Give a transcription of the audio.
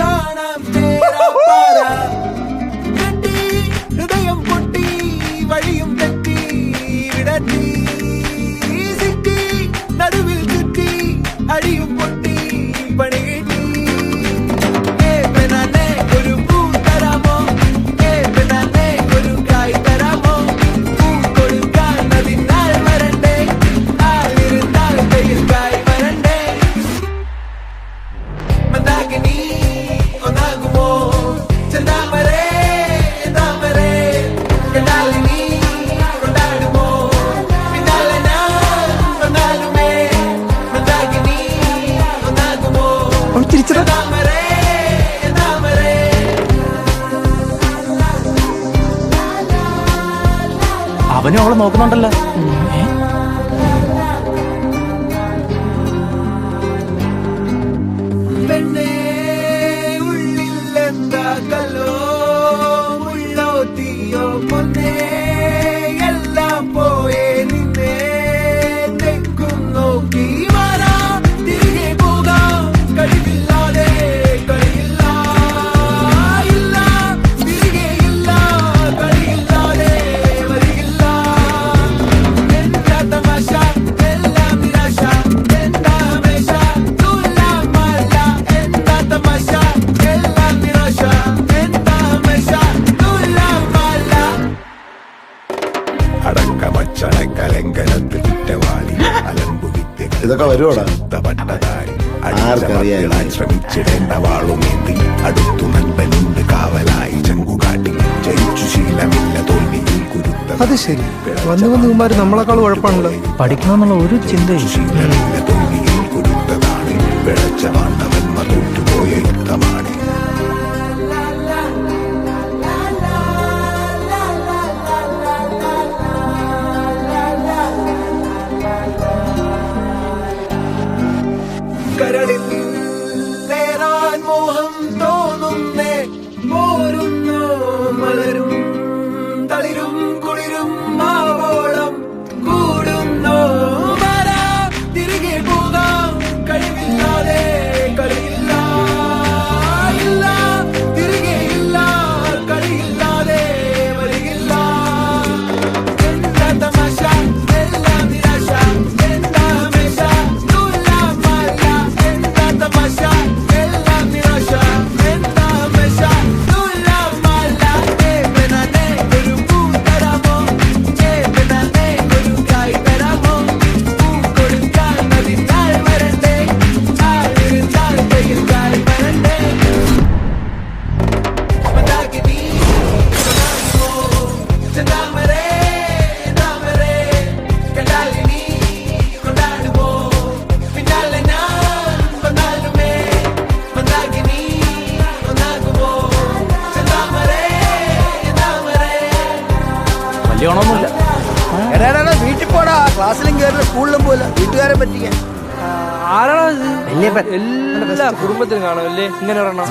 കാണാം തേരാപ്പാര കെട്ടി ഹൃദയം പൊട്ടി വഴിയും തെറ്റി വിടത്തി സിറ്റി നടുവിൽ ചുറ്റി അടിയും പൊട്ടി പണി കിട്ടി ഒരു പൂ തരാമോ ഒരു കായ് തരാമോ പൂ കൊടുക്കാൻ അതിനാൾ വരണ്ടേ ആളിരുന്നാൾ കയ്യിൽ കായ് വരണ്ടേ മന്ദാകിനി ഒന്നാകുമോ ചെന്താമരേ താമരേ കണ്ടാലിനി കൊണ്ടാടുമോ പിന്നാലെ ഞാൻ വന്നാലുമേ മന്ദാകിനി ഒന്നാകുമോ ചെന്താമരേ താമരേ അവനും അവളെ നോക്കുന്നുണ്ടല്ലോ. പെണ്ണേ ഉള്ളിൽ എന്താ കല്ലോ മുള്ളോ തീയോ പൊന്നേ എല്ലാം പോയേ നിന്നെ തെക്കും നോക്കി മാറാ തിരികെ പോകാം കഴിവില്ലാതെ കളിയില്ല ഇല്ല തിരികെ ഇല്ല കളിയില്ലാതെ വരികില്ല എന്താ തമാശ എല്ലാം നിരാശ എന്താ ഹമേശ തുലാമല്ല എന്താ തമാശ എല്ലാം നിരാശ എന്താ ഹമേശ തുലാമല്ല അടക്കമച്ചടക്കലങ്കലത്തിൽ കുറ്റവാളി അലമ്പു ഇതൊക്കെ വരുവോടാ? ആർക്കറിയാൻ ശ്രമിച്ചിടേണ്ട വാളുമേന്തി അടുത്തു നൻപനുണ്ട് കാവലായി ചങ്കുകാട്ടി ജയിച്ചു ശീലമില്ല തോൽവിയിൽ കുരുത്ത അത് ശരി, വന്നു വന്ന് ഇവന്മാര് നമ്മളെക്കാൾ ഉഴപ്പാണല്ലോ. പഠിക്കണമെന്നുള്ള ഒരു ചിന്തയും ശീലമില്ല തോൽവിയിൽ കുരുത്തതാണ് പിഴച്ച വാണ്ടവന്മ തോറ്റുപോയ യുദ്ധമാണ് കരളിൽ നേരാൻ മോഹം തോന്നുന്നേ പോരുന്നു മലരും തളിരും കുളിരും മാവോളം കൂടുന്നു മാറാ തിരികെ പോകാം കഴിവില്ലാതെ കളിയില്ല ഇല്ല തിരികെ ഇല്ല കളിയില്ലാതെ വരികില്ല എന്താ തമാശ എല്ലാം നിരാശ എന്താ ഹമേശ തുലാമല്ല എന്താ തമാശ എല്ലാം നിരാശ എന്താ ഹമേശ തുലാമല്ല ഏവനാനെ ഒരു പൂ തരാമോ ഏവനാനെ ഒരു കായ് തരാമോ പൂ കൊടുക്കാൻ അതിനാൾ വരണ്ടേ ആളിരുന്നാൾ കയ്യിൽ കായ് വരണ്ടേ മന്ദാകിനി ഒന്നാകുമോ ചെന്താമരേ താമരേ കണ്ടാലിനി കൊണ്ടാടുമോ പിന്നാലെ ഞാൻ വന്നാലുമേ മന്ദാകിനി ഒന്നാകുമോ ചെന്താമരേ താമരേ വലിയ ഗുണമൊന്നുമില്ല. എടാ വീട്ടിൽ പോടാ, ക്ലാസ്സിലും കയറില്ല സ്കൂളിലും പോല വീട്ടുകാരെ പറ്റിക്കാൻ. ആരാണോ എല്ലാ കുടുംബത്തിലും കാണുമല്ലേ ഇങ്ങനെ ഒരെണ്ണം?